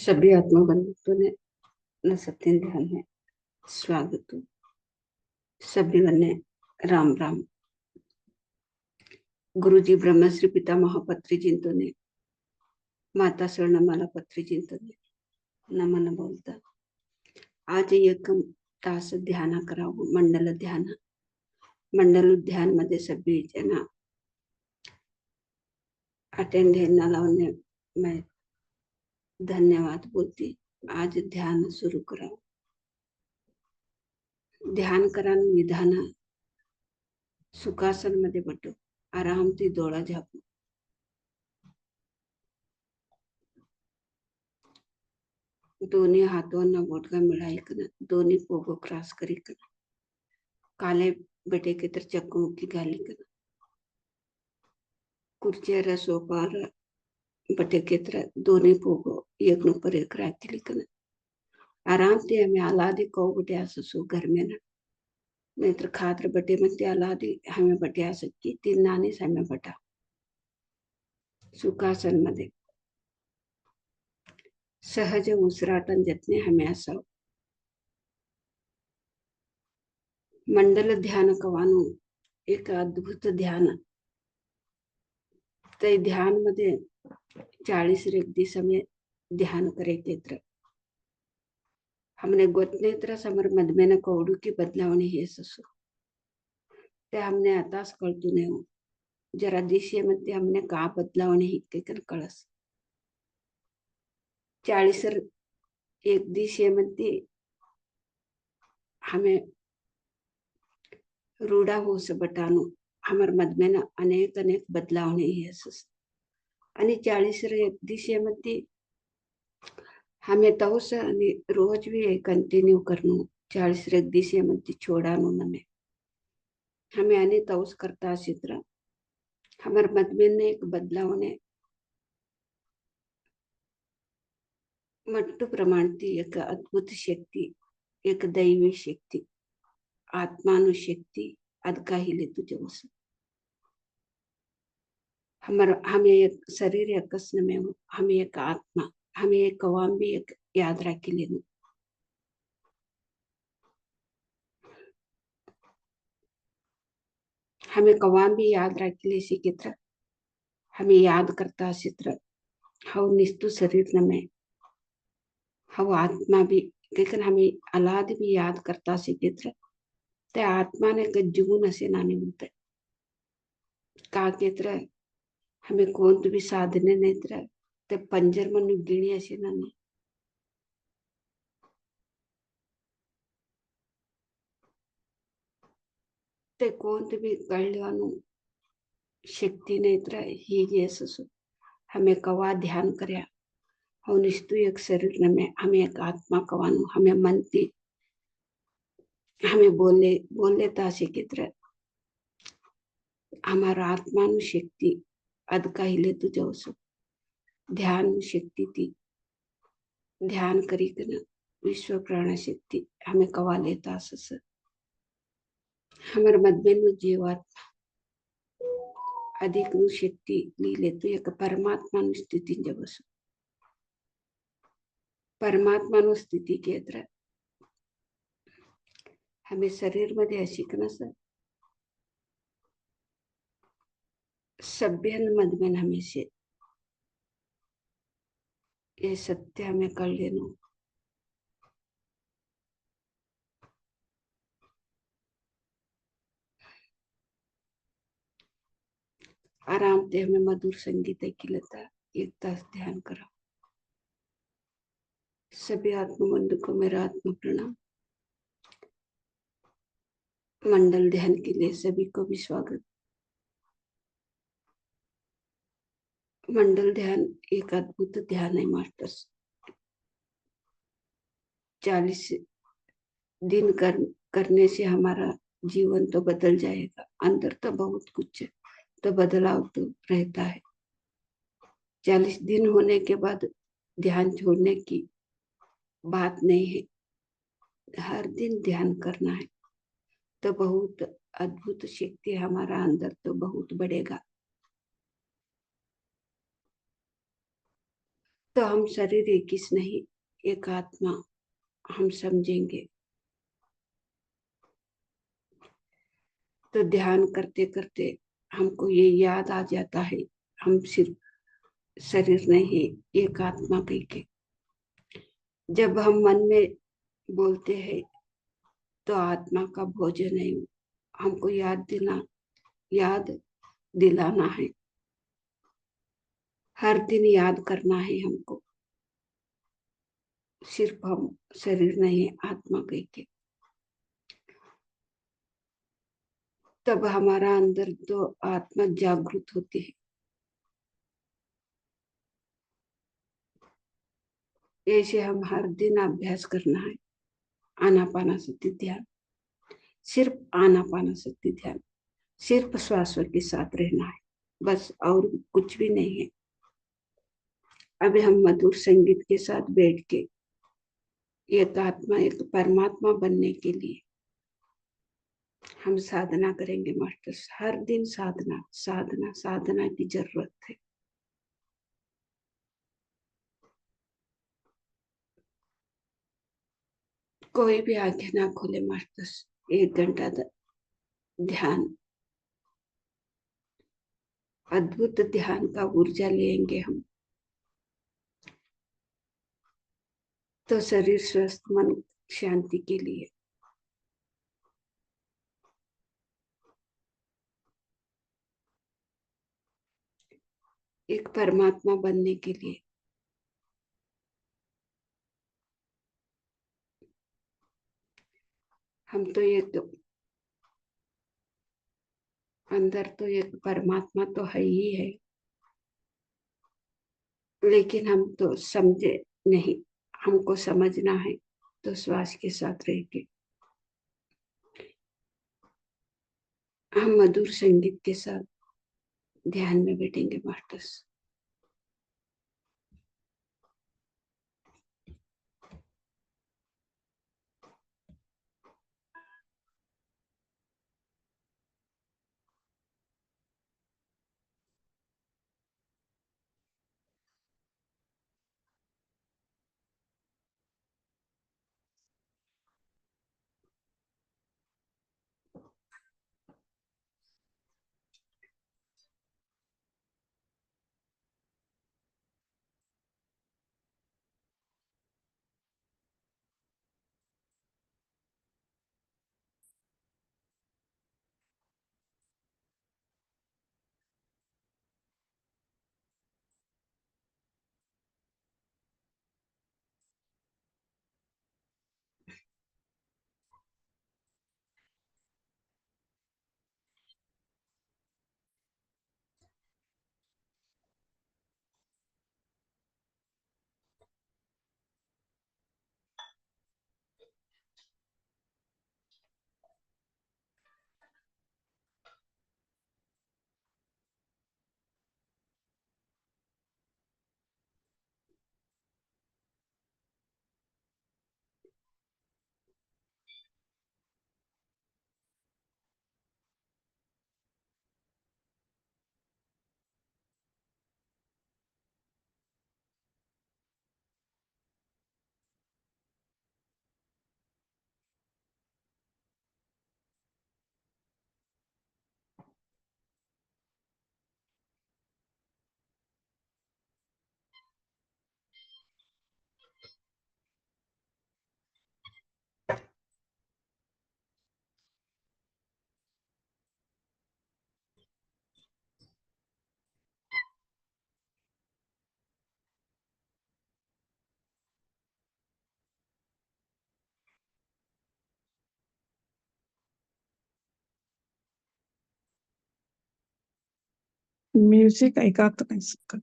सभी आत्मा बंधुत्व ने न सत्य ध्यान में स्वागत हो। सभी बने राम राम। गुरु जी ब्रह्मश्री पिता महापत्री जिंतो ने माता स्वर्णमाला पत्री जिंतो ने नमन बोलता। आज एक तास ध्यान करावं, मंडल ध्यान मध्ये सभी जन अटेंड लावणे मैं धन्यवाद बोलती। आज ध्यान सुरू करावं। ध्यान करानं विधान सुखासन मध्ये बटो आराम ती डोळा झापू। दोन्ही हाथों बोटका मिलाई कर दोन्ही पोगो क्रॉस करी कर काले बेटे के तर चक्कू की गाली कर कुर्चेर सोफार बटे के तर दोन्ही पोगो एक ऊपर एक राखी कर आराम से हमें आलादी को बटे आ सो घर में ना नहीं तो खातर बटे में आलादी हमें बटे आ सकी तीन नानी से हमें बटा सुखासन मध्ये सहज उसराटन जतने हमें असाव। मंडल ध्यान कवानु एक अद्भुत ध्यान ते ध्यान मध्ये 40 रेगदी समय ध्यान करे केत्र हमने गोतनेत्र समर मधमेन कौडू की बदलावणी हे ससु ते हमने आताच कळतू नाही हो। जरा दिशेमध्ये हमने का बदलावणी ही ते कळस 40 एक दिशेमध्ये हमें रूढ़ा हो से बटानो हमर मधमेन अनेक अनेक बदलावणी हे सस आणि 40 एक दिशेमध्ये हमें तवस आणि रोज भी कंटिन्यू करनो 40 एक दिशेमध्ये छोडानो नमे हमें आणि तवस करता चित्र हमार मधमेन एक बदलावणे मट्टू प्रमाणती एक अद्भुत शक्ति एक दैवी शक्ति आत्मानुशक्ति अदका हिले तुझे वस हमें एक शरीर एक में हमें एक आत्मा हमें एक कवाम भी एक याद रखी लेना। हमें कवाम भी याद रखी ले सी कित्र हमें याद करता चित्र हव निस्तु शरीर न में हव आत्मा भी लेकिन हमें अलाद भी याद करता सी कित्र ते आत्मा ने जीवन असे नाने होते का केत्र हमें कोणतं भी साधने नाही तर ते पंजर म्हणून गिणी असे नाने ते कोणतं भी कळल्यानु शक्ति नहीं तर ही ससु हमें कवा ध्यान करया और निस्तु एक शरीर में हमें एक आत्मा कवानु हमें मनती हमें बोले तासे कित्र हमारा आत्मानु शक्ति अदका हिले तुझे वसु ध्यान शक्ति थी ध्यान करी कना विश्व प्राण शक्ति हमें कवा लेता सस हमारे मधमेनु जीवात्मा अधिक नु शक्ति ली लेतु एक परमात्मा नु स्थिति जबसु परमात्मा नु स्थिति के तरह हमें शरीर मध्ये अशी कनस सभ्यन मधमेन हमें से ये सत्य हमें कर लेनो आराम ते हमें मधुर संगीत की लता एक तास ध्यान करो। सभी आत्म बंधु को मेरा आत्म प्रणाम। मंडल ध्यान के लिए सभी को भी स्वागत। मंडल ध्यान एक अद्भुत ध्यान है मास्टर्स 40 दिन करने से हमारा जीवन तो बदल जाएगा। अंदर तो बहुत कुछ है तो बदलाव तो रहता है। 40 दिन होने के बाद ध्यान छोड़ने की बात नहीं है, हर दिन ध्यान करना है तो बहुत अद्भुत शक्ति हमारा अंदर तो बहुत बढ़ेगा। तो हम शरीर एक ही नहीं, एक आत्मा हम समझेंगे। तो ध्यान करते करते हमको ये याद आ जाता है, हम सिर्फ शरीर नहीं, एक आत्मा कह के। जब हम मन में बोलते हैं तो आत्मा का भोजन है, हमको याद दिलाना है, हर दिन याद करना है हमको, सिर्फ हम शरीर नहीं, आत्मा कह के। तब हमारा अंदर तो आत्मा जागृत होती है। ऐसे हम हर दिन अभ्यास करना है, आनापानासति ध्यान, सिर्फ आनापानासति ध्यान, सिर्फ श्वास के साथ रहना है, बस, और कुछ भी नहीं है। अभी हम मधुर संगीत के साथ बैठ के एक आत्मा, एक परमात्मा बनने के लिए हम साधना करेंगे मास्टर। हर दिन साधना साधना साधना की जरूरत है। कोई भी आंखें ना खोले मास्टर, 1 घंटा ध्यान, अद्भुत ध्यान का ऊर्जा लेंगे हम, तो शरीर स्वस्थ, मन शांति के लिए। एक परमात्मा बनने के लिए हम तो एक अंदर तो एक परमात्मा तो है ही है, लेकिन हम तो समझे नहीं, हमको समझना है। तो श्वास के साथ रह के हम मधुर संगीत के साथ ध्यान में बैठेंगे मास्टर्स। म्यूजिक ऐका तर नाही शकत.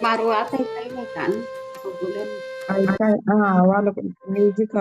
मारो आता है काही नाही का ना, तो बोले ना। ऐका వాళ్ళకు म्यूजिक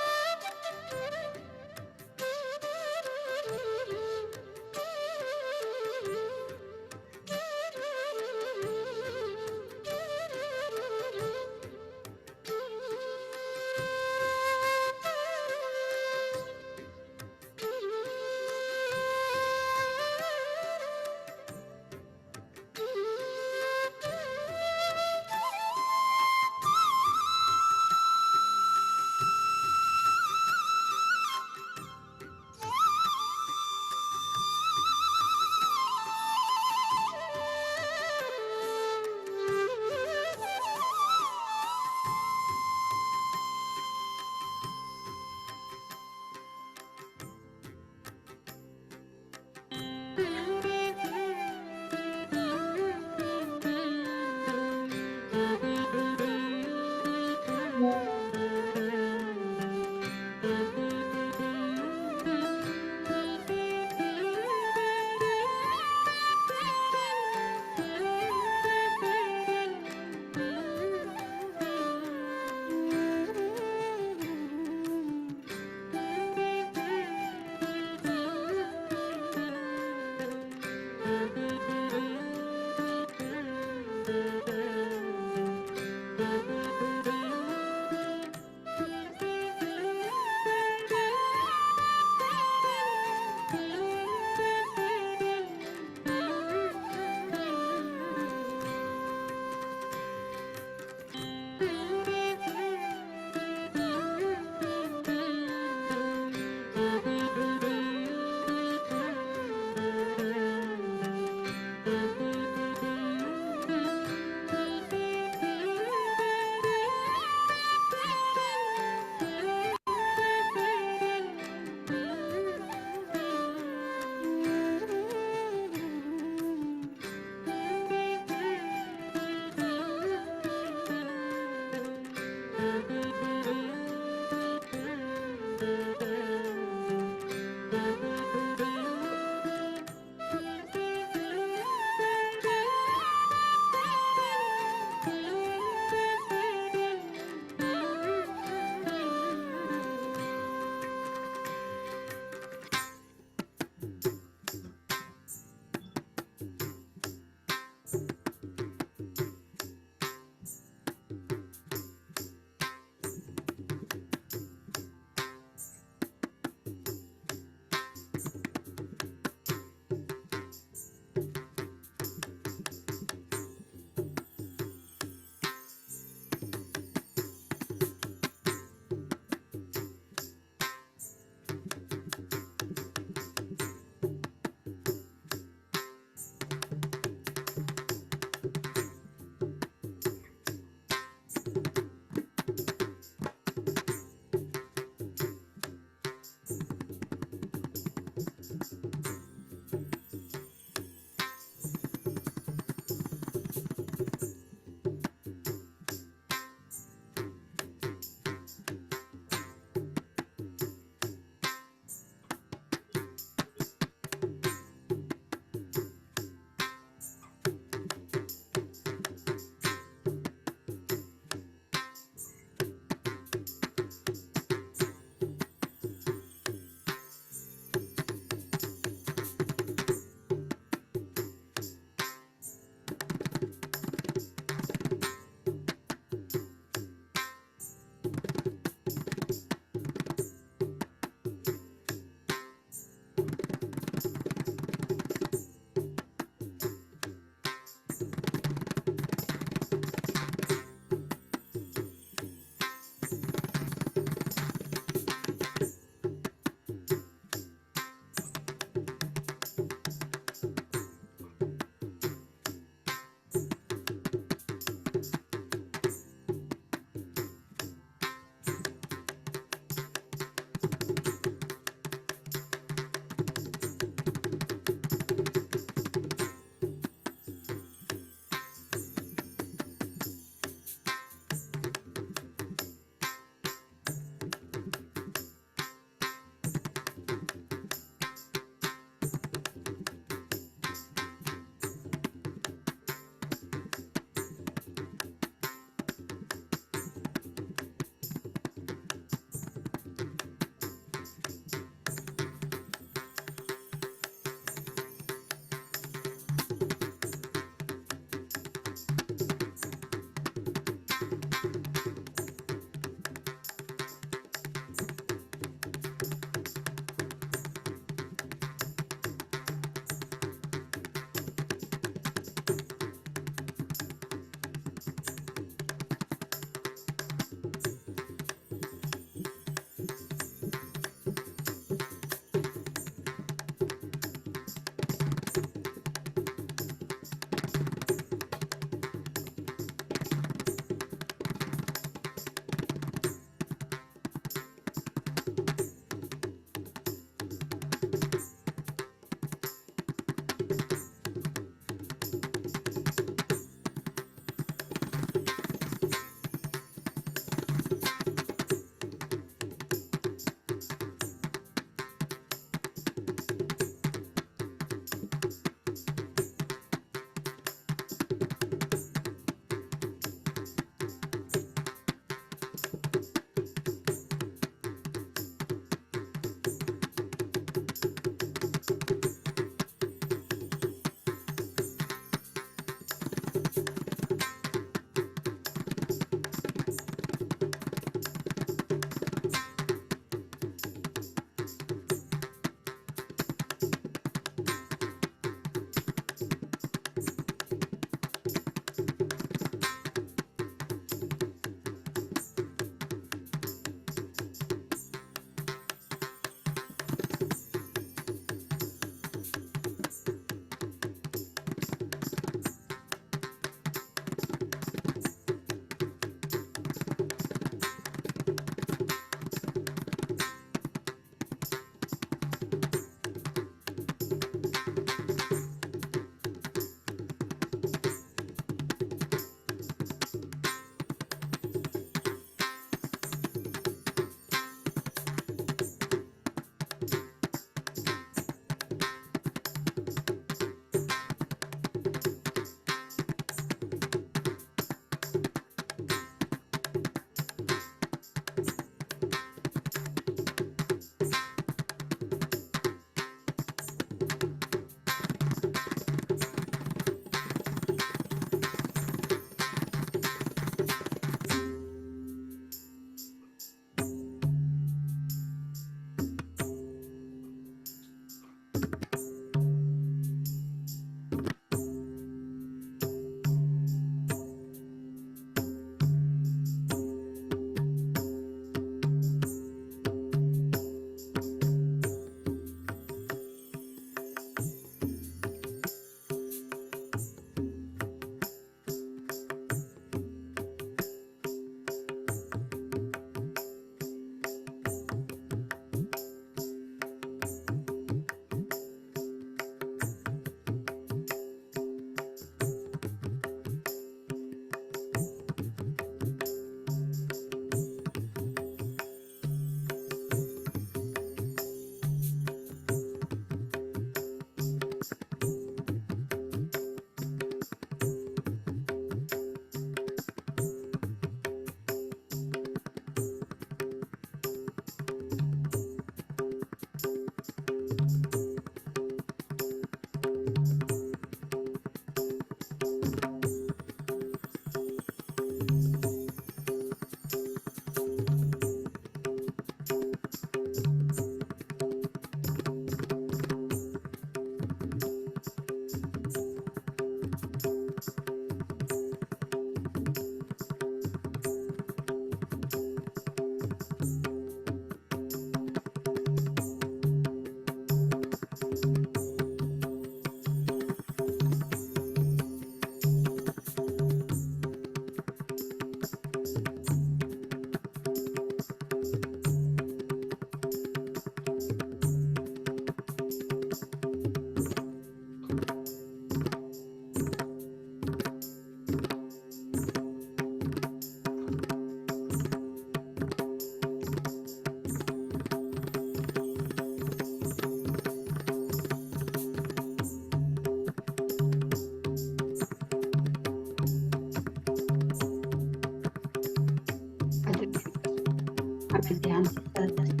हमें ध्यान से सहज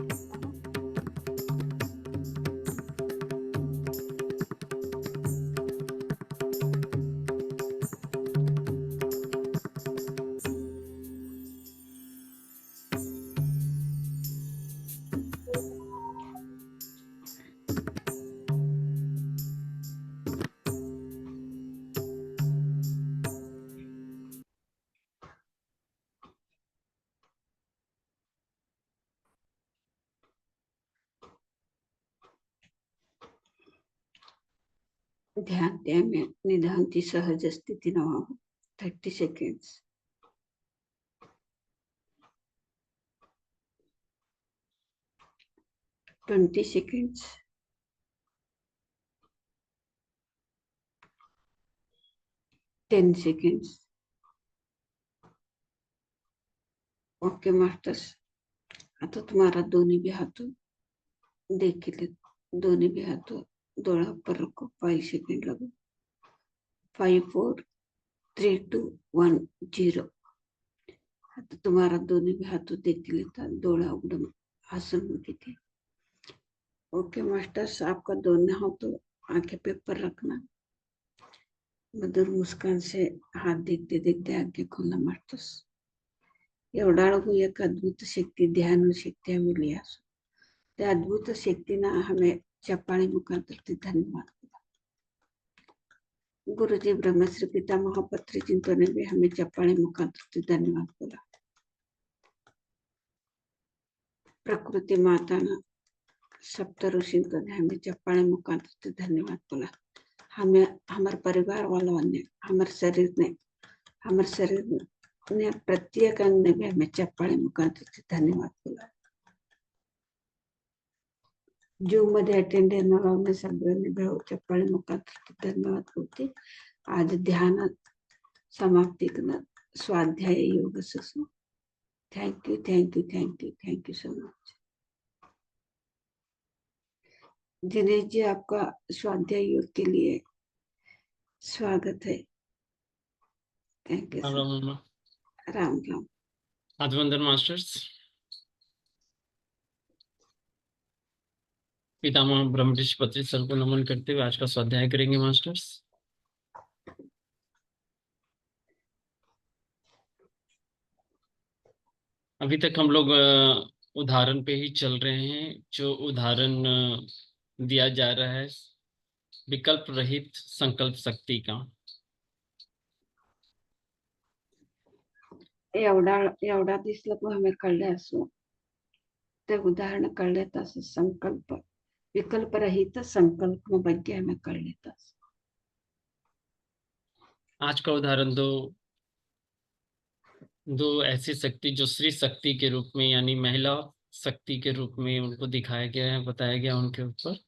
ध्यान द्या में निधानची सहज स्थिती व्हावं. 30 seconds. Twenty seconds. Ten seconds. Okay masters. आता तुम्हारा दोनों भी हाथों देखिए, दोनों भी हाथों दोड़ा पर रखो. 5 सेकंड लगो. 5 4 3 2 1 0. आता तुम्हारा दोनों भी हाथों देख लेता दोड़ा उगड़म आसन होती थी. ओके मास्टर्स, आपका दोनों हाथों आंखें पे पर रखना. मधुर मुस्कान से हात देखते देखते आंखें खोलना मास्टर्स. एवढा एक अद्भुत शक्ती ध्यान शक्ती हमें लिया. त्या अद्भुत शक्तीना हमें चप्पाळी मुखांतर धन्यवाद. गुरुजी ब्रह्मश्री पितामह पत्री चिंतने भी हमें चप्पाळी मुखांतर धन्यवाद बोला. प्रकृति माता ना सप्त ऋषियों ने हमें चप्पाळी मुखांतर धन्यवाद बोला. हमें हमारे परिवार वालों ने हमारे शरीर ने प्रत्येक अंग ने भी हमें चप्पाळी मुखांतर धन्यवाद बोला. जूम मध्ये अटेंड येणाऱ्या सगळ्यांनी भाऊ चप्पाळी मुखांतर धन्यवाद बोलते. आज ध्यान समाप्ति स्वाध्याय योग ससु. Thank you thank you thank you thank you so much. Dinesh ji, आपका स्वाध्याय योग के लिए स्वागत है. Thank you. राम राम. अभिवंदन मास्टर्स. पितामह ब्रह्म ऋषि पत्री सर को नमन करते हुए आज का स्वाध्याय करेंगे मास्टर्स. अभी तक हम लोग उदाहरण पे ही चल रहे हैं. जो उदाहरण दिया जा रहा है विकल्प रहित संकल्प शक्ति का. एवढा दिसलं पण हमें कळले असो ते उदाहरण कळले तस संकल्प विकल्प रहित संकल्प ಬಗ್ಗೆ हमें कळले तस. आज का उदाहरण दो ऐसी शक्ति जो स्त्री शक्ति के रूप में यानी महिला शक्ति के रूप में उनको दिखाया गया है, बताया गया उनके ऊपर.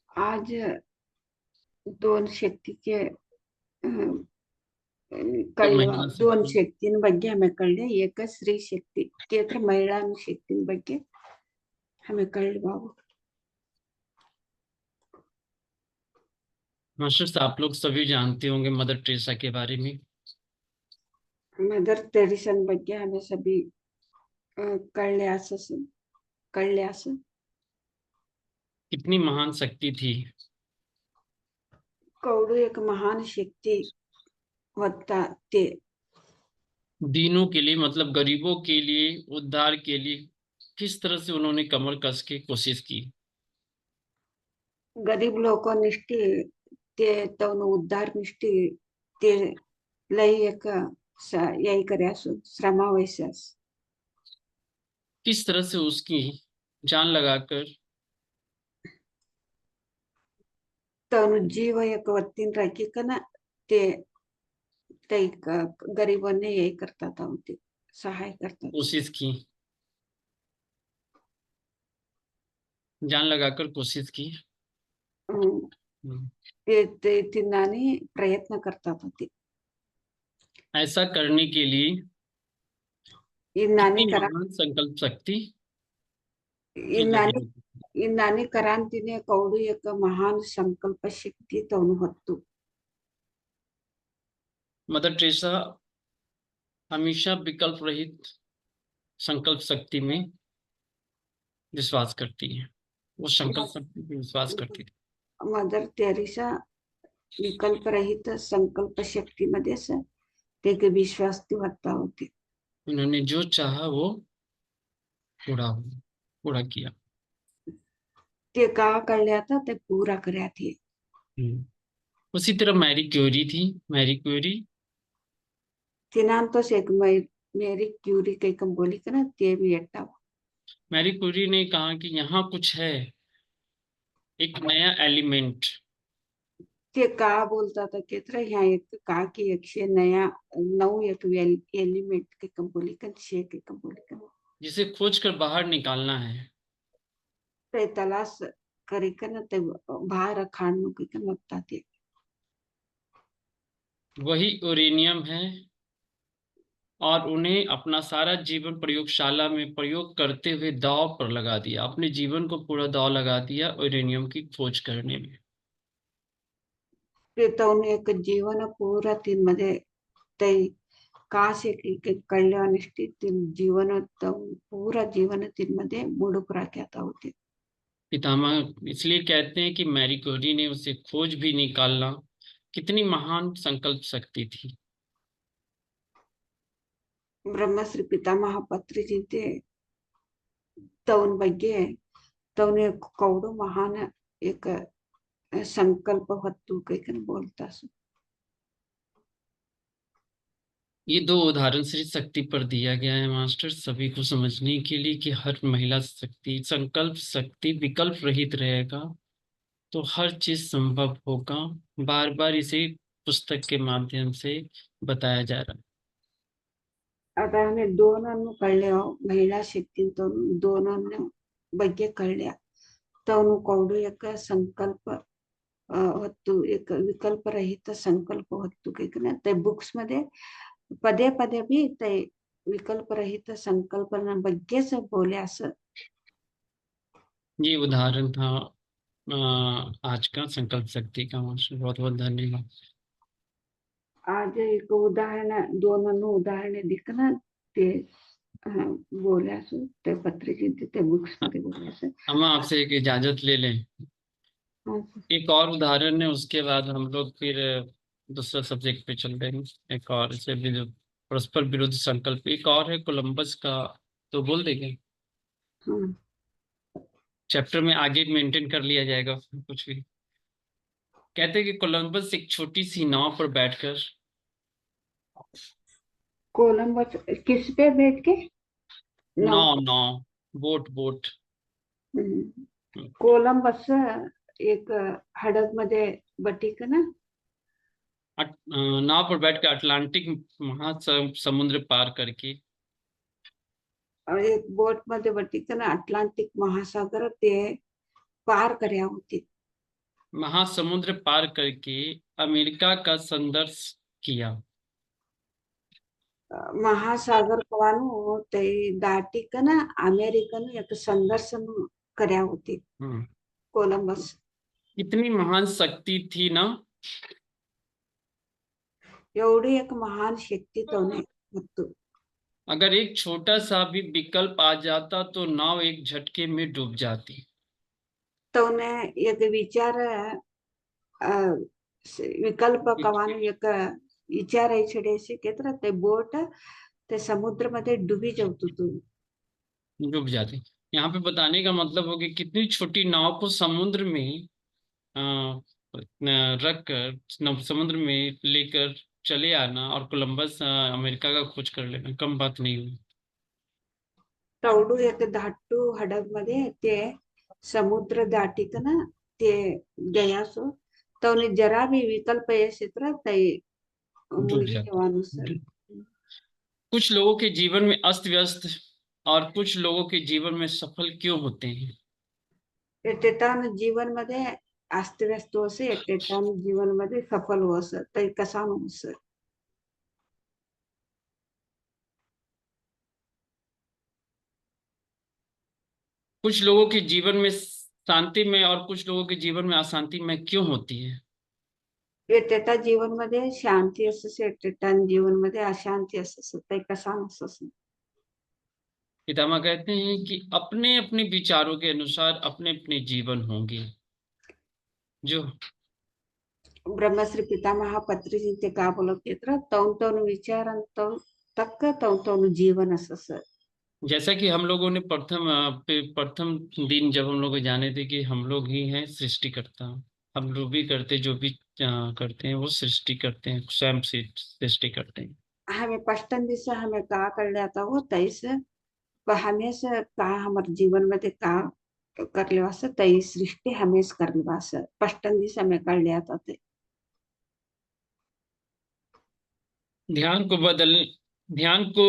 आज दोन शक्तीचे कळले. दोन शक्तीं ಬಗ್ಗೆ हमें कळले. एक स्त्री शक्ति के महिला शक्ति ಬಗ್ಗೆ हमें कळले बाबू. मास्टर्स, आप लोग सभी जानते होंगे मदर टेरेसा के बारे में. मदर टेरेसा ಬಗ್ಗೆ हमें सभी कळले असं. कितनी महान शक्ति थी. कौडू एक महान शक्ति होता. ते दीनों के लिए मतलब गरीबों के लिए उद्धार के लिए किस तरह से उन्होंने कमर कस के कोशिश की. गरीब लोगों निष्ठी ते तवन उद्धार निष्ठी ते लई एक यही करे असो श्रमा वैसास. किस तरह से उसकी जान लगाकर तवन जीव एक वत्तीन राखी कना ते गरीबों ने यही करता था. उनकी सहाय करता कोशिश की, जान लगाकर कोशिश की. ते तिन्नानी प्रयत्न करता था. ते ऐसा करने के लिए इन्नानी करा महान संकल्प शक्ति की इन्नानी जरूरत. इन्नानी करांतीने कौडू एक महान संकल्प शक्ति तवन होतो. मदर टेरेसा हमेशा विकल्प रहित संकल्प शक्ति में विश्वास करती है। वो संकल्प शक्ति पे विश्वास करती थी। मदर टेरेसा विकल्प रहित संकल्प शक्तीमध्येच ते विश्वास ठेवता होते. उन्होंने जो चाहा वो पूरा किया। ते का कळल्या था ते पूरा કર્યા थे. उसी तरह मैरी क्यूरी थी। मैरी क्यूरी तिनान तो एक मेरी क्यूरी कई कम बोली कि ना ते भी एकटा. मैरी क्यूरी ने कहा कि यहाँ कुछ है, एक नया एलिमेंट। ते का बोलता था केत्र ह्या एक का की एकशे नया 9 एक एलिमेंट कई कम बोली कि शे कई कम बोली कि जिसे खोज कर बाहर निकालना है। ते तलाश करी कि ना ते बाहर खान कई कम लगता थे. वही यूरेनियम है और उन्हें अपना सारा जीवन प्रयोगशाला में प्रयोग करते हुए दांव पर लगा दिया। अपने जीवन को पूरा दांव लगा दिया यूरेनियम की खोज करने में। ते तो एक जीवन पूरा तीन मध्ये ते काश एक कल्याणिष्ठी तीन जीवन पूरा जीवन तीन मध्ये मुडुपुरा कहता होते. पितामह इसलिए कहते हैं कि मैरी क्यूरी ने उसे खोज भी निकालना, कितनी महान संकल्प शक्ति थी। ब्रह्मश्री पितामह पत्री चिंते तवन ಬಗ್ಗೆ तवने कौडो महान एक संकल्प वस्तु कहीं बोलता सु. ये दो उदाहरण श्री शक्ति पर दिया गया है मास्टर, सभी को समझने के लिए कि हर महिला शक्ति, संकल्प शक्ति विकल्प रहित रहेगा तो हर चीज संभव होगा। बार बार इसे पुस्तक के माध्यम से बताया जा रहा है। आता हमें दोनों कळले हो महिला शक्ती तो दोनों ಬಗ್ಗೆ कळल्या तवनु कौडो एक संकल्प वस्तु एक विकल्प रहित संकल्प वस्तु कहीं ते बुक्स मध्ये पदे पदे भी ते विकल्प रहित संकल्पना बग्गेच बोले असं. ये उदाहरण था आज का संकल्प शक्ति का मास्टर। बहुत बहुत धन्यवाद। आज एक उदाहरण दोनों उदाहरणे दिखना ते बोल्यास ते पत्रिकेत ते बुक्स मध्ये बोल्यास. हम आपसे एक इजाजत ले लें, एक और उदाहरण है, उसके बाद हम लोग फिर दूसरा सब्जेक्ट पे चल रहे हैं। एक और इसे परस्पर विरुद्ध संकल्प एक और है कोलंबस का, तो बोल देंगे चैप्टर में आगे मेंटेन कर लिया जाएगा कुछ भी। कहते हैं कि कोलंबस एक छोटी सी नाव पर बैठकर, कोलंबस किस पे बैठ के नाव नाव बोट बोट कोलंबस एक हडग मध्ये बटीक ना नाव पर बैठकर अटलांटिक महासमुद्र पार करके, एक बोट मध्ये बटीक ना अटलांटिक महासागर ते पार કર્યા होते. महासमुद्र पार करके अमेरिका का संदर्श किया। महासागर कवानु ते दाटीक ना अमेरिकन एक संदर्शन કર્યા होते कोलंबस. इतनी महान शक्ति थी ना, एवढी एक महान शक्ती तोने होती. अगर एक छोटा सा भी विकल्प आ जाता तो नाव एक झटके में डूब जाती। तोने एक विचार विकल्प कवानु एक विचार छेड़े केत्र ते बोट ते समुद्र मध्ये डुबी जावतो तू डूब जाती। यहाँ पे बताने का मतलब हो कि कितनी छोटी नाव को समुद्र में रख कर समुद्र में लेकर चले आना और कोलंबस अमेरिका का खोज कर लेना कम बात नहीं हुई। तवडू एक धाटू हडग मध्ये ते समुद्र दाटीक ना ते गयासो तवने जरा भी विकल्प क्षेत्र तय डूब मुलगी जाती। कुछ लोगों के जीवन में अस्त व्यस्त और कुछ लोगों के जीवन में सफल क्यों होते हैं? एटेटान जीवन मध्ये अस्तव्यस्त होसे एटेटान जीवन मध्ये सफल होस तय कसा होस. कुछ लोगों के जीवन में शांति में और कुछ लोगों के जीवन में अशांति में क्यों होती है? एटेटा जीवन मध्ये शांती असस एटेटान जीवन मध्ये अशांती असस तय कसा होस. पितामह कहते हैं कि अपने अपने विचारों के अनुसार अपने अपने जीवन होंगे जो ब्रह्मश्री पितामह पत्रिजिंते का बोलत केत्र तौन विचार तक तौन जीवन असस जैसा कि हम लोगों ने प्रथम दिन जब हम लोग जाने थे कि हम लोग ही हैं सृष्टिकर्ता। हम लोग भी करते जो भी करते हैं वो सृष्टि करते हैं, स्वयं से सृष्टि करते हैं। हमें पष्टन दिशा हमें का कर लेता हो तैस हमेशा का हमारे जीवन में का कर लेवास तई सृष्टि हमेशा कर लेवास पष्टन दिशा हमें कर लेता थे। ध्यान को बदल ध्यान को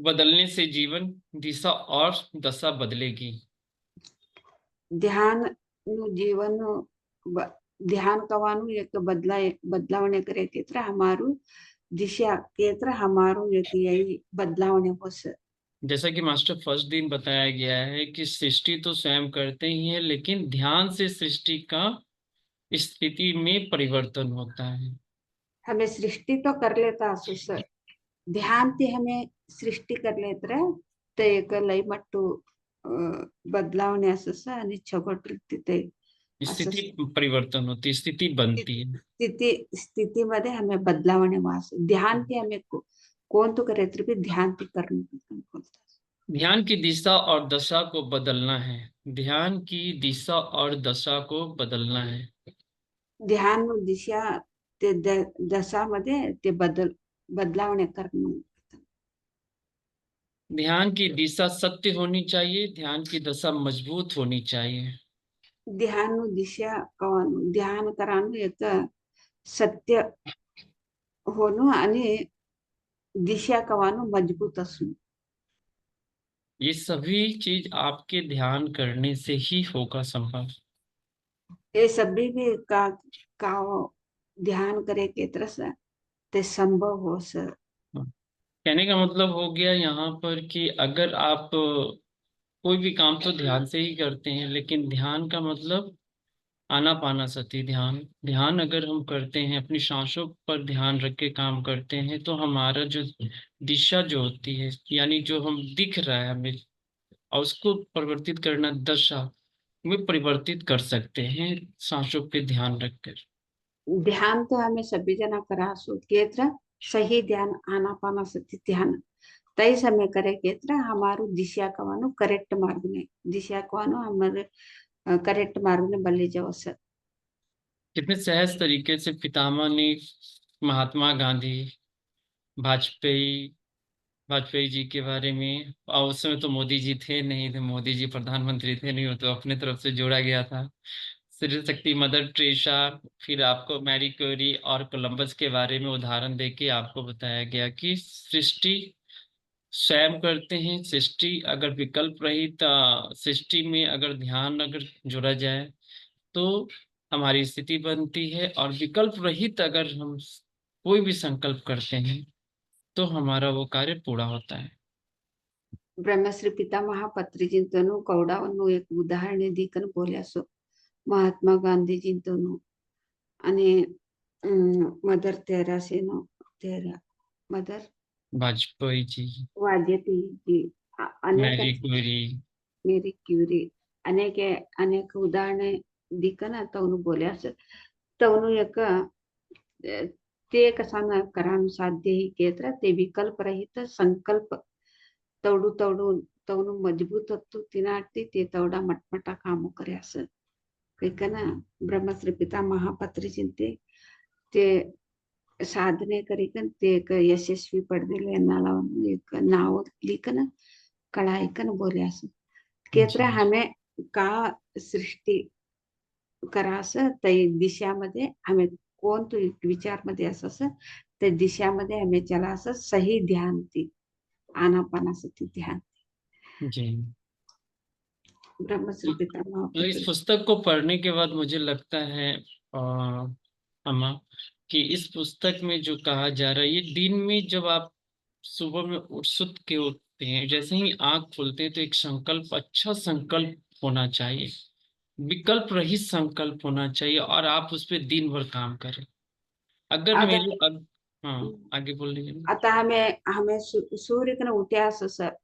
बदलने से जीवन दिशा और दशा बदलेगी। ध्यान जीवन ध्यान कवानु एक बदलावणे करे केत्र हमारू दिशा केत्र हमारू यही बदलावणे होस। जैसा कि मास्टर फर्स्ट दिन बताया गया है कि सृष्टि तो स्वयं करते ही है, लेकिन ध्यान से सृष्टि का स्थिति में परिवर्तन होता है। हमें सृष्टि तो कर लेता सुस ध्यान ते हमें सृष्टि कर लेत्र ते एक लय मट्टू बदलावणे असस आणि छगोट ते स्थिति असस परिवर्तन होती, स्थिति बनती है। स्थिति मध्ये हमें बदलावणे वास ध्यान ते हमें कौन तो करे भी ध्यान ते करने बोलता। ध्यान की दिशा और दशा को बदलना है। ध्यान की दिशा और दशा को बदलना है। ध्यान दिशा ते दशामध्ये ते बदलावणे करणं। ध्यान की दिशा सत्य होनी चाहिए, ध्यान की दशा मजबूत होनी चाहिए। ध्यान दिशा कवानु ध्यान करानु एक सत्य होणं आणि दिशा कवानु मजबूत असणं। ये सभी चीज आपके ध्यान करने से ही होगा संभव। ये सभी भी का ध्यान करे के तरह से ते संभव हो सर। कहने का मतलब हो गया यहाँ पर कि अगर आप कोई भी काम तो ध्यान से ही करते हैं, लेकिन ध्यान का मतलब आनापानासति ध्यान। ध्यान अगर हम करते हैं, अपनी सांसों पर ध्यान रख के काम करते हैं, तो हमारा जो दिशा जो होती है, यानी जो हम दिख रहा है हमें, और उसको परिवर्तित करना दशा में परिवर्तित कर सकते हैं सांसों पे ध्यान रखकर। ध्यान तो हमें सभी जना करा सो केत्र सही ध्यान आनापाना सती ध्यान तई समय करे केत्र हमारू दिशा कवानु करेक्ट मार्ग में दिशा कवानु हमारे करेक्ट मार्ग में बल्ले जाओ सर। कितने सहज तरीके से पितामह ने महात्मा गांधी, वाजपेयी वाजपेयी जी के बारे में, और उस समय तो मोदी जी थे नहीं, थे मोदी जी प्रधानमंत्री थे नहीं, वो तो अपने तरफ से जोड़ा गया था। श्री शक्ति मदर टेरेसा, फिर आपको मैरी क्यूरी और कोलंबस के बारे में उदाहरण देके आपको बताया गया कि सृष्टि स्वयं करते हैं। सृष्टि अगर विकल्प रहित सृष्टि में अगर ध्यान अगर जोड़ा जाए तो हमारी स्थिति बनती है, और विकल्प रहित अगर हम कोई भी संकल्प करते हैं तो हमारा वो कार्य पूरा होता है। ब्रह्मश्री पितामह पत्रिजिंतनु कौडाವನ್ನು एक उदाहरण दीकन बोल्यासो महात्मा गांधी जिंतनु आणि मदर तेरासेनो तेरा मदर वाजपेयी जी, वाजपेयी जी अनेक मैरी क्यूरी, मेरी क्युरी अनेक अनेक उदाहरणे दिकन तवनु बोल्यास तवनु एक ते कसा न करानु साध्य ही केत्र ते विकल्प रहित संकल्प तवडू तवडू तवनु मजबूत हत्तु तिनाटी ते तवडा मटमटा कामो करे असं कैकना ब्रह्मश्री पितामह पत्रिजिंते ते साधने करीकन ते एक यशस्वी पडदिले एन्नाला एक नाव लिखन कळायकन बोले असं केत्र जी। हमें का सृष्टी करास तै दिशामध्ये हमें कोण तो विचार मध्ये असं त्या दिशामध्ये हमें चला असं सही ध्यान ती आनापानासती ध्यान जी। ब्रह्मश्री पितामह तो इस पत्र पुस्तक को पढ़ने के बाद मुझे लगता है अम्मा, कि इस पुस्तक में जो कहा जा रहा है, ये दिन में जब आप सुबह में सुत के उठते हैं, जैसे ही आंख खोलते हैं, तो एक संकल्प, अच्छा संकल्प होना चाहिए, विकल्प रहित संकल्प होना चाहिए, और आप उस पर दिन भर काम करें। अगर आता मेरे हाँ, आगे बोल लीजिए। आता हमें हमें सूर्य कन उठ्यास सर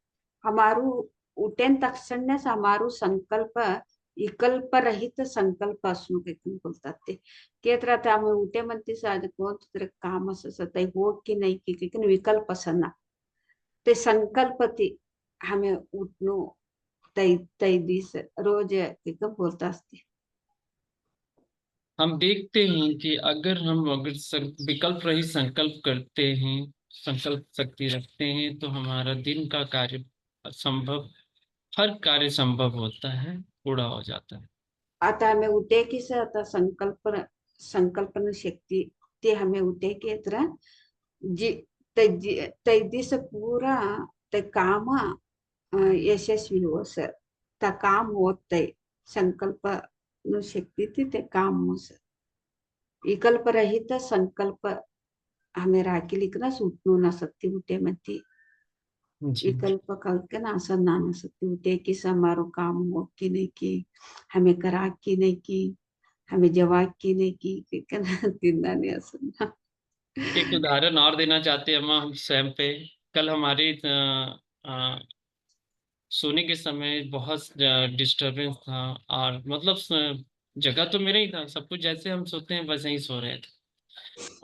हमारू उठेन तक्षणच हमारू संकल्प विकल्प रहित संकल्प असणं काही बोलतात ते केत राहते आम्ही उठे म्हणते आज कोणतं तरी काम असं ते हो की नाही की विकल्प असना ते संकल्प ते हमें उठनो तै तै दिस रोज एक बोलता असते हम देखते हैं कि अगर विकल्प रहित संकल्प करते हैं, संकल्प शक्ति रखते हैं, तो हमारा दिन का कार्य संभव, हर कार्य संभव होता है, पूरा हो जाता है। आता हमें उठे की से आता संकल्पना शक्ति ते हमें उठे की तरह जी तै दिस पूरा ते काम यशस्वी हो सर त्या काम होत संकल्प शक्ती ते काम हो सर विकल्प रहित संकल्प हमें राखी लिखना सुटनो ना सकती उठे मती जी। विकल्प करके ना असर ना सकती उठे कि हमारो काम हो कि नहीं की हमें करा कि नहीं की हमें जवाब की नहीं की तिन्ना ने असर एक उदाहरण और देना चाहते हैं हम स्वयं पे। कल हमारे सोने के समय बहुत डिस्टरबेंस था, और मतलब जगह तो मेरा ही था, सब कुछ जैसे हम सोते हैं वैसे ही सो रहे थे।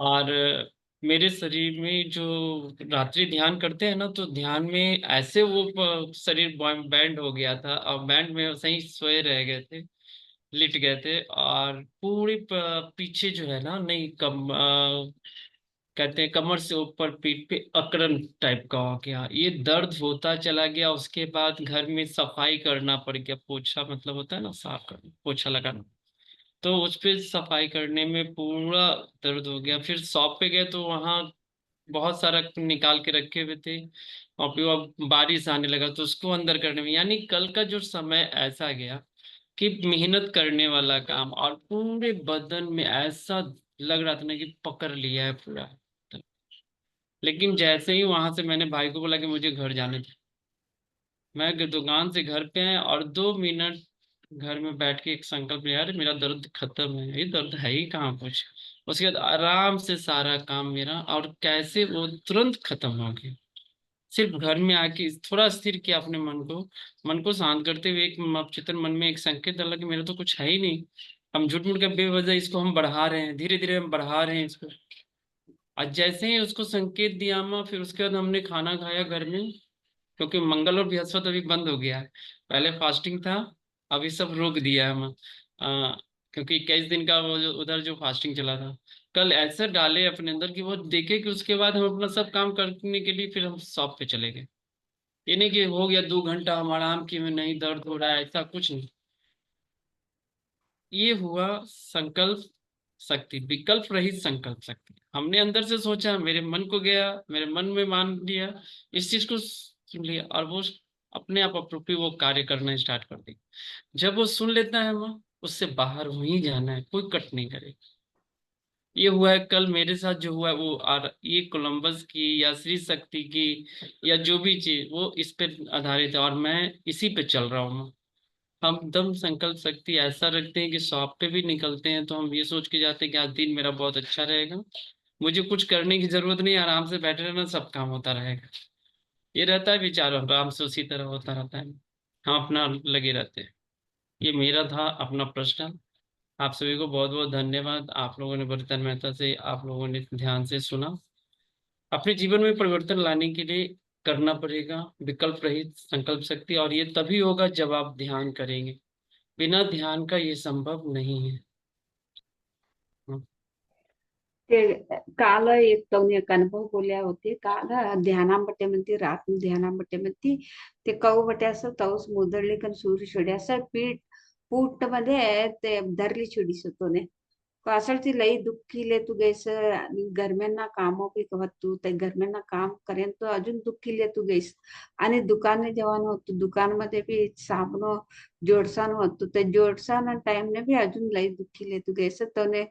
और मेरे शरीर में जो रात्रि ध्यान करते हैं ना, तो ध्यान में ऐसे वो शरीर बैंड हो गया था, और बैंड में सही सोए रह गए थे, लिट गए थे, और पूरे पीछे जो है ना, नहीं कम कहते हैं कमर से ऊपर पीठ पे अकड़न टाइप का हो गया, ये दर्द होता चला गया। उसके बाद घर में सफाई करना पड़ गया, पोछा मतलब होता है ना, साफ करना, पोछा लगाना, तो उस पे सफाई करने में पूरा दर्द हो गया। फिर शॉप पे गए तो वहाँ बहुत सारा निकाल के रखे हुए थे, और फिर अब बारिश आने लगा तो उसको अंदर करने में, यानी कल का जो समय ऐसा गया कि मेहनत करने वाला काम, और पूरे बदन में ऐसा लग रहा था ना कि पकड़ लिया है पूरा। लेकिन जैसे ही वहां से मैंने भाई को बोला कि मुझे घर जाने थे, मैं दुकान से घर पे आया और 2 मिनट घर में बैठ के एक संकल्प लिया, यार मेरा दर्द खत्म है, ये दर्द है ही कहाँ कुछ। उसके बाद आराम से सारा काम मेरा, और कैसे वो तुरंत खत्म हो गया। सिर्फ घर में आके थोड़ा स्थिर किया अपने मन को शांत करते हुए, एक चित्र मन में एक संकेत डाला कि मेरा तो कुछ है ही नहीं, हम झूठ मूठ के बेवजह इसको हम बढ़ा रहे हैं, धीरे धीरे हम बढ़ा रहे हैं इसको। और जैसे ही उसको संकेत दिया मैं, फिर उसके बाद हमने खाना खाया घर में, क्योंकि मंगल और बृहस्पति अभी बंद हो गया है, पहले फास्टिंग था, अभी सब रोक दिया है हम, क्योंकि 21 दिन का वो उधर जो फास्टिंग चला था। कल ऐसा डाले अपने अंदर कि वो देखे कि उसके बाद हम अपना सब काम करने के लिए फिर हम शॉप पे चले गए। ये नहीं कि हो गया 2 घंटा हम आराम किए में नहीं दर्द हो रहा है, ऐसा कुछ नहीं। ये हुआ संकल्प शक्ति, विकल्प रहित संकल्प शक्ति। हमने अंदर से सोचा, मेरे मन को गया, मेरे मन में मान लिया, इस चीज को सुन लिया, और वो अपने आप अप्रूपी वो कार्य करना स्टार्ट कर दी। जब वो सुन लेता है वहां, उससे बाहर हो ही जाना है, कोई कट नहीं करे। ये हुआ है कल मेरे साथ जो हुआ है वो, और ये कोलंबस की या श्री शक्ति की या जो भी चीज, वो इस पे आधारित है, और मैं इसी पे चल रहा हूँ। हम दम संकल्प शक्ति ऐसा रखते हैं कि शॉप पे भी निकलते हैं तो हम ये सोच के जाते हैं कि आज दिन मेरा बहुत अच्छा रहेगा, मुझे कुछ करने की जरूरत नहीं, आराम से बैठे रहना, सब काम होता रहेगा। ये रहता है विचार, आराम से उसी तरह होता रहता है, हम अपना लगे रहते हैं। ये मेरा था अपना प्रश्न। आप सभी को बहुत बहुत धन्यवाद, आप लोगों ने बड़ी तन्मयता से, आप लोगों ने ध्यान से सुना। अपने जीवन में परिवर्तन लाने के लिए करना पड़ेगा विकल्प रहित संकल्प शक्ति, और ये तभी होगा जब आप ध्यान करेंगे, बिना ध्यान का ये संभव नहीं है। ते काल एक तवने एक अनुभव बोल्या होते काल ध्यानांबटे म्हणते रात ध्यानांबटे म्हणते ते कऊ बटे असं तवस मुदळली कन सूर्य छोडी असं पूट मध्ये ते धरली छोडी सतोने पासळती लई दुःखी ले तू गैस गरम्यांना काम भी कहत तू ते गरम्यांना काम करेन तो अजून दुःखी ले तू गैस आणि दुकाने जेवण होत दुकान मध्ये भी साबनो जोडसान होत ते जोडसान टाइम ने भी अजून लई दुःखी ले तू गैस तोने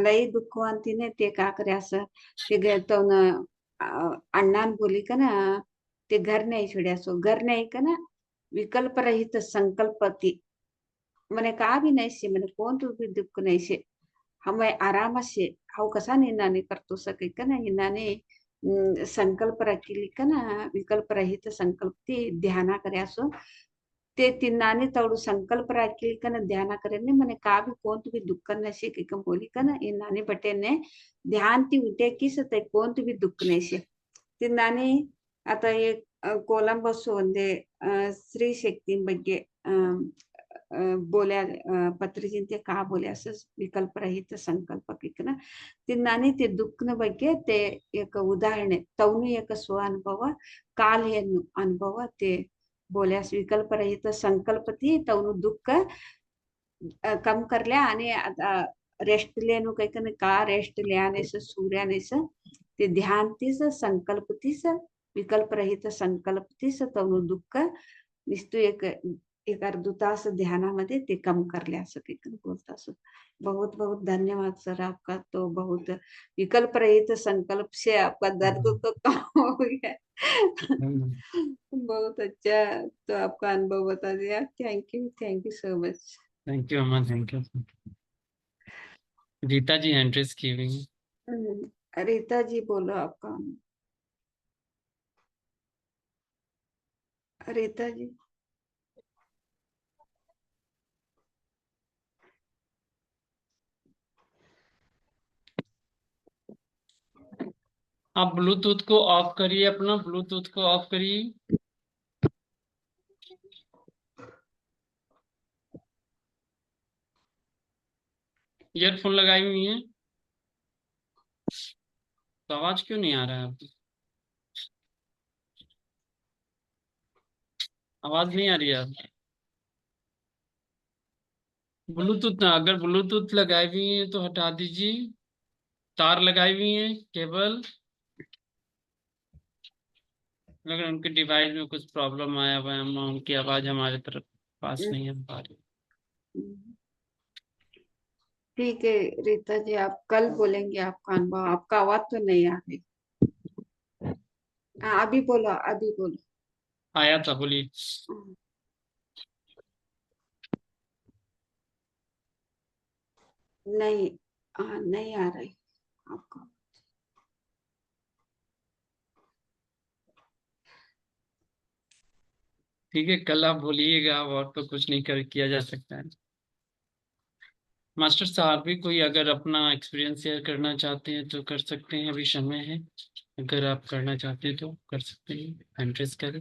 लई दुःखवंतीने ते का करे असं ते तो न अण्णान बोली का ना ते घर नाही छोड्या सो घर नाही का ना विकल्प रहित संकल्पती मने का भी नहीं से मने कौन तू भी दुःख नहीं से हमें आराम से हाउ कसा निनाने करतो सके का ना निनाने संकल्प रखिली का ना विकल्प रहित संकल्प ती ध्याना करे असो ते तिन्नाने तवडू संकल्प राखिली का ना ध्याना करे ने मने का भी कोणतं भी दुःख नसे की कम बोली का ना ये नानी बटे ने ध्यान ती उठे किस ते कोणतं भी दुःख नसे तिन्नाने आता एक कोलंबस ಒಂದೇ स्त्री शक्ती ಬಗ್ಗೆ बोल्या पत्रिजिंते का बोल्या असं विकल्परहित संकल्प ना तिन्नाने ते दुःखನ ಬಗ್ಗೆ ते एक उदाहरण तवनु एक स्व अनुभव काल हे अनुभव ते बोल्यास विकल्परहित संकल्प ती तवनु दुःख कम करल्या आणि आता रेस्ट लेनु काही का रेस्ट ल्यानेस सूर्यानेस ते ध्यान तीस संकल्प तीस विकल्प रहित संकल्प तीस तवनु दुःख निस्तू एक अर्धा तास ध्यानामध्ये ते कम करले असं काही बोलता असो बहुत बहुत धन्यवाद सर आपका तो बहुत विकल्प रहित संकल्प से आपका दर्द तो कम हो गया बहुत अच्छा तो आपका अनुभव बता दिया thank you so much thank you अम्मा, thank you. Rita ji hand raise की हुई है। रीता जी बोलो आपका रीता जी आप ब्लूटूथ को ऑफ करिए, अपना ब्लूटूथ को ऑफ करिए। ईयरफोन लगाई हुई है तो आवाज क्यों नहीं आ रहा है आपकी? आवाज नहीं आ रही है आपकी? ब्लूटूथ ना, अगर ब्लूटूथ लगाई हुई है तो हटा दीजिए। तार लगाई हुई है केबल, अगर उनके डिवाइस में कुछ प्रॉब्लम आया हुआ है, उनकी आवाज हमारे तरफ पास नहीं आ पा रही। ठीक है रीता जी आप कल बोलेंगे आपका अनुभव आपका आवाज तो नहीं आ रही अभी बोलो आया था, बोलिए। नहीं नहीं आ रही आपका ठीक है, कल आप बोलिएगा, और तो कुछ नहीं किया जा सकता है। मास्टर साहब भी कोई अगर अपना एक्सपीरियंस शेयर करना चाहते हैं तो कर सकते हैं, अभी समय है। अगर आप करना चाहते हैं तो कर सकते हैं, इंटरेस्ट करें।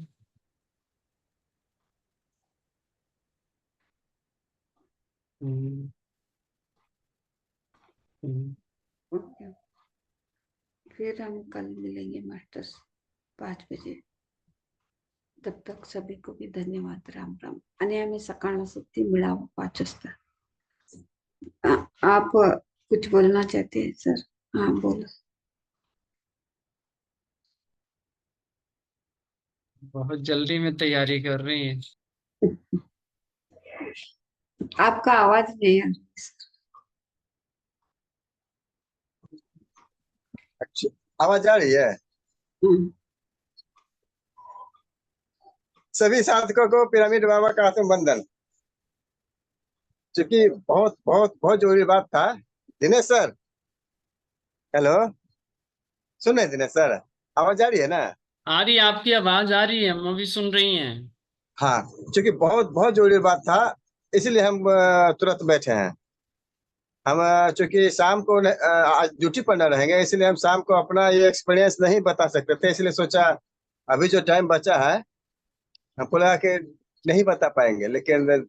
हम्म, हम्म। ओके फिर हम कल मिलेंगे मास्टर्स 5 बजे तब तक सभी को भी धन्यवाद राम राम आणि आम्ही सकाळला सुट्टी मिळावं 5 वाजता आप कुछ बोलना चाहते हैं सर हाँ बोलो बहुत जल्दी में तैयारी कर रही है। आपका आवाज नहीं आ रहा अच्छा, आवाज आ रही है। हम्म, सभी साधकों को पिरामिड बाबा का आत्म बंदन। क्योंकि बहुत बहुत बहुत जरूरी बात था। दिनेश सर, हेलो, सुन रहे हैं दिनेश सर? आवाज आ रही है ना? आ रही है, आपकी आवाज आ रही है, हम भी सुन रही हैं। हाँ, क्योंकि बहुत बहुत जरूरी बात था, इसीलिए हम तुरंत बैठे हैं। हम चूंकि शाम को आज ड्यूटी पर न रहेंगे, इसलिए हम शाम को अपना ये एक्सपीरियंस नहीं बता सकते थे, इसलिए सोचा अभी जो टाइम बचा है हमको लगा कि नहीं बता पाएंगे, लेकिन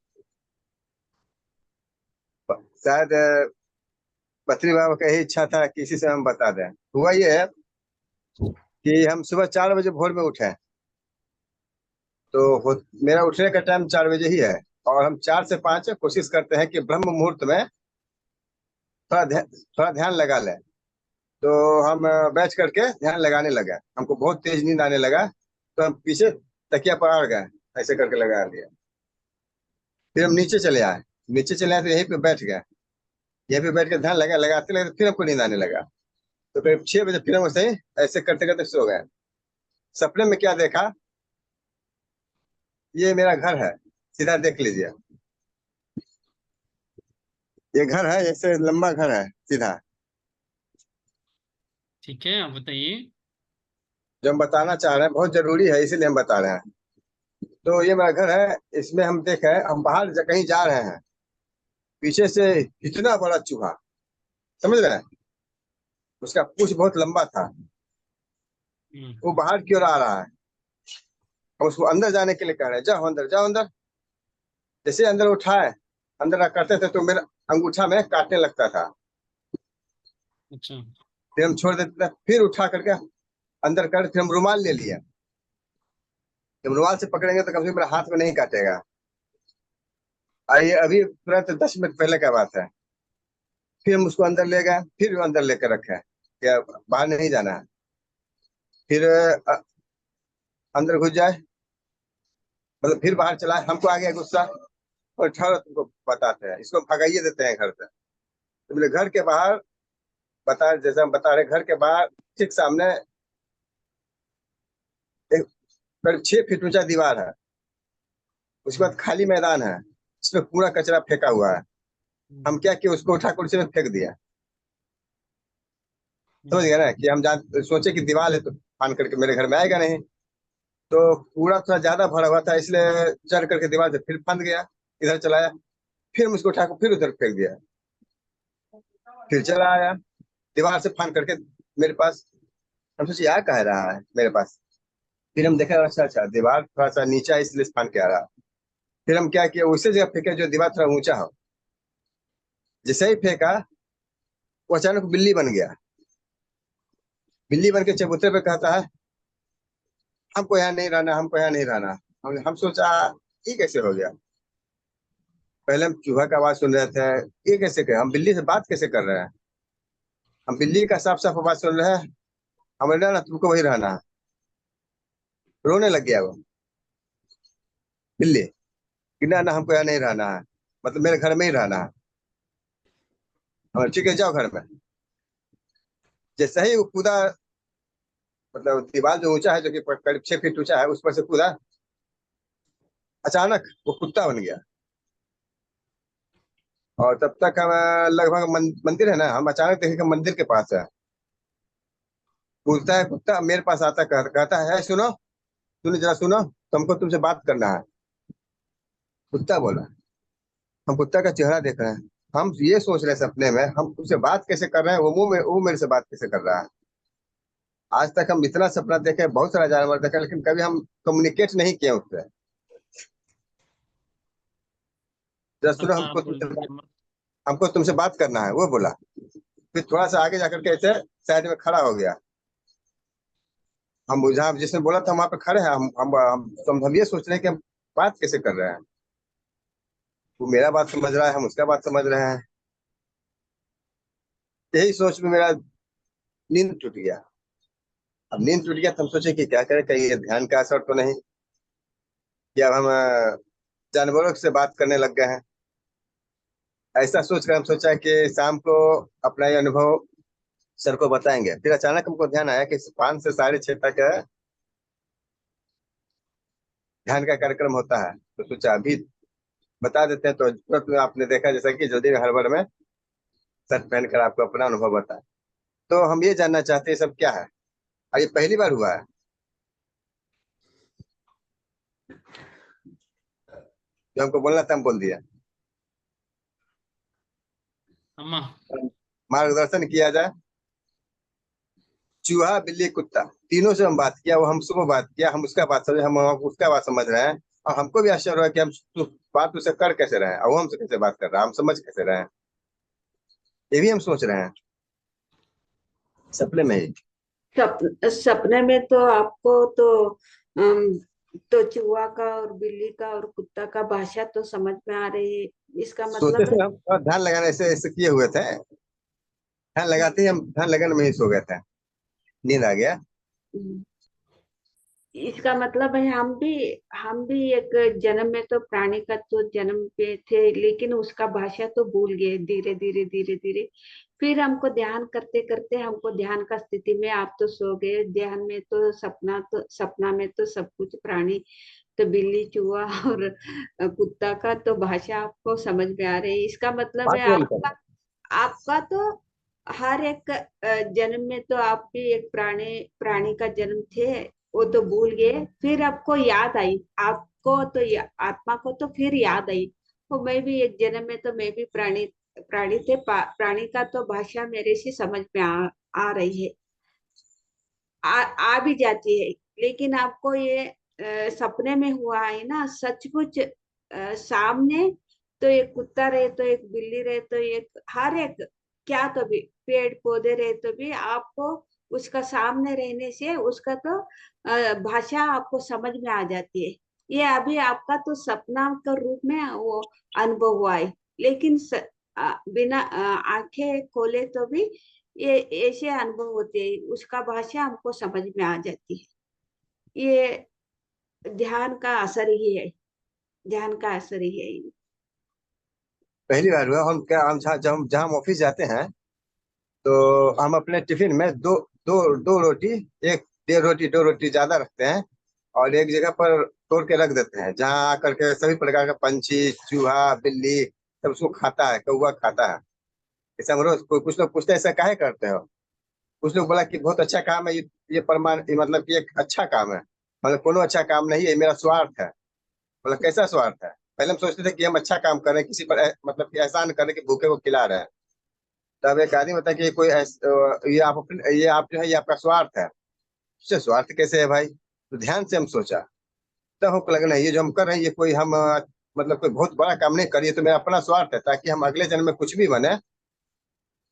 शायद पत्री बाबा का यही इच्छा था कि इसी से हम बता दें। हुआ ये है कि हम सुबह 4 बजे भोर में उठे, तो मेरा उठने का टाइम 4 बजे ही है, और हम 4 से 5 कोशिश करते हैं कि ब्रह्म मुहूर्त में थोड़ा ध्यान लगा लें। तो हम बैठ करके ध्यान लगाने लगे, हमको बहुत तेज नींद आने लगा, तो हम पीछे तकिया पकड़ गए, ऐसे करके लगा लिया। फिर हम नीचे चले आए तो यहीं पे बैठ गए, यहीं पे बैठ के ध्यान लगाते लगे, फिर हमको नींद आने लगा। तो करीब 6 बजे फिर हम सही ऐसे करते करते सो गए। सपने में क्या देखा, ये मेरा घर है, सीधा देख लीजिए, ये घर है, ऐसे लंबा घर है सीधा। ठीक है, आप बताइए। जो हम बताना चाह रहे हैं बहुत जरूरी है, इसीलिए हम बता रहे हैं। तो ये मेरा घर है, इसमें हम देखे हम बाहर कहीं जा रहे हैं, पीछे से इतना बड़ा चूहा, समझ रहे हैं, उसका पूंछ बहुत लंबा था, वो बाहर की ओर आ रहा है। हम उसको अंदर जाने के लिए कह रहे हैं, जाओ अंदर जाओ अंदर। जैसे अंदर उठाए, अंदर करते थे तो मेरा अंगूठा में काटने लगता था। अच्छा। फिर हम छोड़ देते थे, फिर उठा करके अंदर कर, फिर हम रुमाल ले लिया। जब रुमाल से पकड़ेंगे तो कम से कम मेरा हाथ में नहीं काटेगा। आइए, अभी तुरंत 10 मिनट पहले का बात है। फिर हम उसको अंदर ले गए, फिर वो अंदर लेकर रखे, क्या बाहर नहीं जाना है। फिर अंदर घुस जाए, मतलब फिर बाहर चला, हमको आ गया गुस्सा, और ठहरो तुमको बताते हैं, इसको भगाइए देते हैं घर से। तो मेरे घर के बाहर, बता जैसे हम बता रहे, घर के बाहर ठीक सामने एक करीब 6 फीट ऊंचा दीवार है। उसके बाद खाली मैदान है, इसमें पूरा कचरा फेंका हुआ है। हम क्या किए, उसको उठाकर उसी में फेंक दिया। समझ गए ना, कि हम जान सोचे कि दीवार है तो फान करके मेरे घर में आएगा नहीं। तो कूड़ा थोड़ा ज्यादा भरा हुआ था, इसलिए चढ़ करके दीवार से फिर फंद गया, इधर चलाया। फिर हम उसको उठाकर फिर उधर फेंक दिया, फिर चला आया दीवार से फान करके मेरे पास। हम सोचे यार कह रहा है मेरे पास। फिर हम देखा, अच्छा अच्छा, दीवार थोड़ा सा नीचा है, इसलिए फान के आ रहा। फिर हम क्या किया, उसी जगह फेंके जो दीवार थोड़ा ऊंचा हो। जैसे ही फेंका, वो अचानक बिल्ली बन गया। बिल्ली बन के चबूतरे पे कहता है, हमको यहाँ नहीं रहना, हमको यहाँ नहीं रहना। हम सोचा ये कैसे हो गया। पहले हम चूहा का आवाज सुन रहे थे, ये कैसे कर, हम बिल्ली से बात कैसे कर रहे हैं। हम बिल्ली का साफ साफ आवाज सुन रहे हैं, हमें रहना, तुमको वही रहना है। रोने लग गया वो बिल्ली, कि ना ना, हमको यहाँ नहीं रहना है, मतलब मेरे घर में ही रहना है। हम ठीक है, जाओ घर में। जैसे ही वो कूदा, मतलब दीवार जो ऊंचा है, जो कि करीब 6 फीट ऊंचा है, उस पर से कूदा, अचानक वो कुत्ता बन गया। और तब तक हम लगभग मंदिर है ना, हम अचानक देखे कि मंदिर के पास है। कूदता है कुत्ता, मेरे पास आता, कहता है, सुनो, सुनो जरा सुनो, तुमको तुमसे बात करना है। कुत्ता बोला। हम कुत्ता का चेहरा देख रहे हैं, हम ये सोच रहे हैं सपने में हम उससे बात कैसे कर रहे हैं, वो मेरे से बात कैसे कर रहा है। आज तक हम इतना सपना देखे, बहुत सारा जानवर देखा, लेकिन कभी हम कम्युनिकेट नहीं किए उससे। जरा सुनो, अब आप बोल दीजिए हमको तुमसे बात करना है, वो बोला। फिर थोड़ा सा आगे जाकर के ऐसे साइड में खड़ा हो गया। हम जहाँ जिसने बोला था वहां पे खड़े हैं, हम ये सोच रहे हैं कि हम बात कैसे कर रहे हैं। वो मेरा बात समझ रहा है, हम उसका बात समझ रहे हैं। यही सोच में मेरा नींद टूट गया। अब नींद टूट गया तो हम सोचे कि क्या करें, कहीं ये ध्यान का असर तो नहीं, कि अब हम जानवरों से बात करने लग गए हैं। ऐसा सोच कर हम सोचा कि शाम को अपना ये अनुभव सर को बताएंगे। फिर अचानक हमको ध्यान आया कि 5 से 6:30 तक ध्यान का कार्यक्रम होता है, तो सोचा अभी बता देते हैं। तो तुरंत में आपने देखा, जैसा कि जल्दी में हड़बड़ में शर्ट पहनकर आपको अपना अनुभव बताया। तो हम ये जानना चाहते हैं सब क्या है, और ये पहली बार हुआ है। जो हमको बोलना था हम बोल दिया। अम्मा। मार्गदर्शन किया जाए। चूहा बिल्ली कुत्ता तीनों से हम बात किया, वो हमसे बात किया, हम उसका बात समझे, हम उसका बात समझ रहे हैं। और हमको भी आश्चर्य हुआ कि हम बात उससे कर कैसे रहे हैं, और वो हमसे कैसे बात कर रहा है, हम समझ कैसे रहे हैं। ये भी हम सोच रहे हैं सपने में ही। सपने में तो आपको तो चूहा का और बिल्ली का और कुत्ता का भाषा तो समझ में आ रही है। इसका सोते मतलब थे हम, और ध्यान लगाने ऐसे ऐसे किए हुए थे, ध्यान लगाते ही हम ध्यान लगाने में ही सो गए थे, नींद आ गया। है, इसका मतलब है हम भी एक जन्म में तो प्राणी का तो जन्म पे थे, लेकिन उसका भाषा तो भूल गए धीरे धीरे धीरे धीरे। फिर हमको ध्यान करते करते हमको ध्यान का स्थिति में आप तो सो गए। ध्यान में तो सपना में तो सब कुछ प्राणी, तो बिल्ली चूहा और कुत्ता का तो भाषा आपको समझ में आ रही है। इसका मतलब बात है वो नहीं कर आपका रहे। आपका तो हर एक जन्म में तो आप भी एक प्राणी का जन्म थे, वो तो भूल गए, फिर आपको याद आई, आपको तो आत्मा को तो फिर याद आई। तो मैं भी एक जन्म में तो मैं भी प्राणी थे, प्राणी का तो भाषा मेरे से समझ में आ रही है, आ भी जाती है। लेकिन आपको ये सपने में हुआ है ना, सचमुच सामने तो एक कुत्ता रहे, तो एक बिल्ली रहे, तो एक हर एक क्या तो भी पेड़ पौधे रहे, तो भी आपको उसका सामने रहने से उसका तो भाषा आपको समझ में आ जाती है। ये अभी आपका तो सपना के रूप में वो अनुभव हुआ है, लेकिन बिना आंखें खोले तो भी ये ऐसे अनुभव होते हैं, उसका भाषा हमको समझ में आ जाती है। ये ध्यान का असर ही है, ध्यान का असर ही है। पहली बार हुआ हम क्या, हम जहाँ हम ऑफिस जाते हैं तो हम अपने टिफिन में दो दो दो रोटी, एक 1.5 रोटी 2 रोटी ज्यादा रखते हैं और एक जगह पर तोड़ के रख देते हैं, जहाँ आकर के सभी प्रकार का पंछी, चूहा, बिल्ली सब उसको खाता है, कौवा खाता है। ऐसा हम रोज कुछ लोग पूछते हैं ऐसा काहे करते हो। कुछ लोग बोला कि बहुत अच्छा काम है ये प्रमाण, ये मतलब कि एक अच्छा काम है। मतलब कोनो अच्छा काम नहीं है, ये मेरा स्वार्थ है। मतलब कैसा स्वार्थ है। पहले हम सोचते थे कि हम अच्छा काम कर रहे हैं, किसी पर मतलब कि एहसान कर रहे हैं कि भूखे को खिला रहे हैं। तब एक आदमी बताया कि ये कोई ये आप जो है ये आपका स्वार्थ है। उससे स्वार्थ कैसे है भाई, तो ध्यान से हम सोचा, तब हमको लगा नहीं, ये जो हम कर रहे हैं ये कोई हम मतलब कोई बहुत बड़ा काम नहीं करिए, तो मेरा अपना स्वार्थ है, ताकि हम अगले जन्म में कुछ भी बने।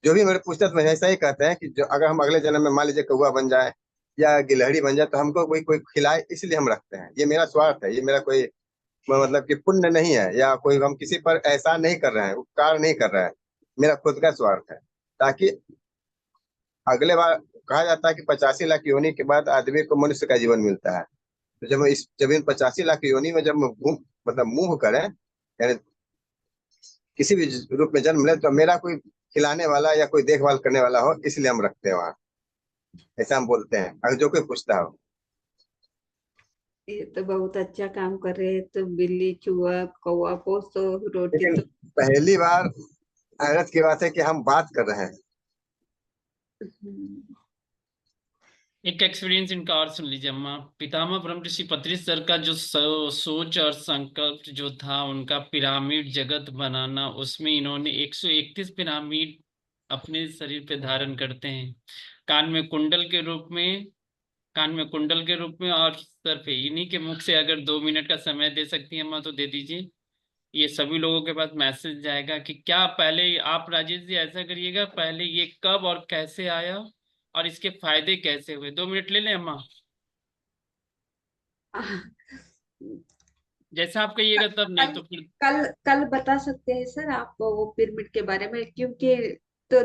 जो भी मेरे पूछते हैं तो ऐसा ही कहते हैं कि जो अगर हम अगले जन्म में मान लीजिए कौवा बन जाए या गिलहरी बन जाए, तो हमको कोई कोई खिलाए, इसलिए हम रखते हैं। ये मेरा स्वार्थ है, ये मेरा कोई मतलब कि पुण्य नहीं है, या कोई हम किसी पर एहसान नहीं कर रहे हैं, उपकार नहीं कर रहे हैं। मेरा खुद का स्वार्थ है, ताकि अगले बार कहा जाता है कि 85 लाख योनि के बाद आदमी को मनुष्य का जीवन मिलता है। तो जब इन 85 लाख योनि में जब मतलब मूव करें, यानी किसी भी रूप में जन्म ले, तो मेरा कोई खिलाने वाला या कोई देखभाल करने वाला हो, इसलिए हम रखते हैं वहाँ। ऐसा हम बोलते हैं, अगर जो कोई पूछता हो। ये तो बहुत अच्छा काम कर रहे हैं, तो बिल्ली चूहा कौवा को तो रोटी लेकिन तो पहली बार हैरत की बात है कि हम बात कर रहे हैं। हम्म, एक एक्सपीरियंस इनका और सुन लीजिए अम्मा। पितामह ब्रह्म ऋषि पतंजलि सर का जो सोच और संकल्प जो था उनका, पिरामिड जगत बनाना, उसमें इन्होंने 131 पिरामिड अपने शरीर पे धारण करते हैं, कान में कुंडल के रूप में, कान में कुंडल के रूप में और सर पे। इन्हीं के मुख से अगर 2 मिनट का समय दे सकती हैं अम्मा तो दे दीजिए। ये सभी लोगों के पास मैसेज जाएगा कि क्या, पहले आप राजेश जी ऐसा करिएगा, पहले ये कब और कैसे आया और इसके फायदे कैसे हुए। 2 मिनट ले लें अम्मा, जैसा आप कहिएगा तब, नहीं कल तो फिर। कल कल बता सकते हैं सर आप वो पिरामिड के बारे में, क्योंकि तो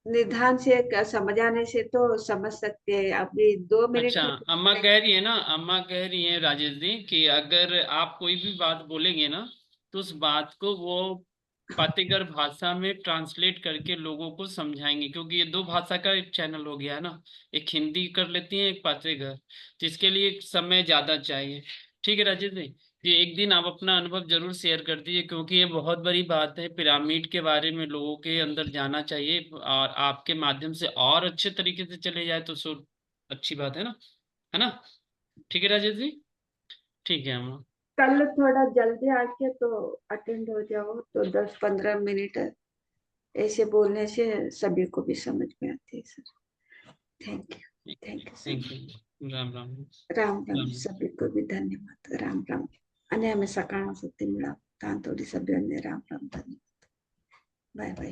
निधान से समझाने से तो समझ सकते हैं, अभी 2 मिनट अच्छा, में अम्मा कह रही है ना, अम्मा कह रही है राजेश जी कि अगर आप कोई भी बात बोलेंगे ना, तो उस बात को वो पातेगर भाषा में ट्रांसलेट करके लोगों को समझाएंगे, क्योंकि ये 2 भाषा का एक चैनल हो गया है ना। एक हिंदी कर लेती है, एक पातेगर, जिसके लिए समय ज्यादा चाहिए। ठीक है राजेश जी, ये एक दिन आप अपना अनुभव जरूर शेयर कर दीजिए, क्योंकि ये बहुत बड़ी बात है। पिरामिड के बारे में लोगों के अंदर जाना चाहिए, और आपके माध्यम से और अच्छे तरीके से चले जाए तो सो अच्छी बात है ना। ठीक है राजेश जी, ठीक है अम्मा। कल थोड़ा जल्दी आके तो अटेंड हो जाओ, तो 10-15 मिनट ऐसे बोलने से सभी को भी समझ में आती है sir. Thank you sir. Thank you, Ram Ram. Ram Ram, Ram. सभी को भी धन्यवाद, राम राम। आणि आम्ही सकाळ सुट्टी मिळा तांतोडी सभ्यांनी राम राम धन्यवाद, बाय बाय।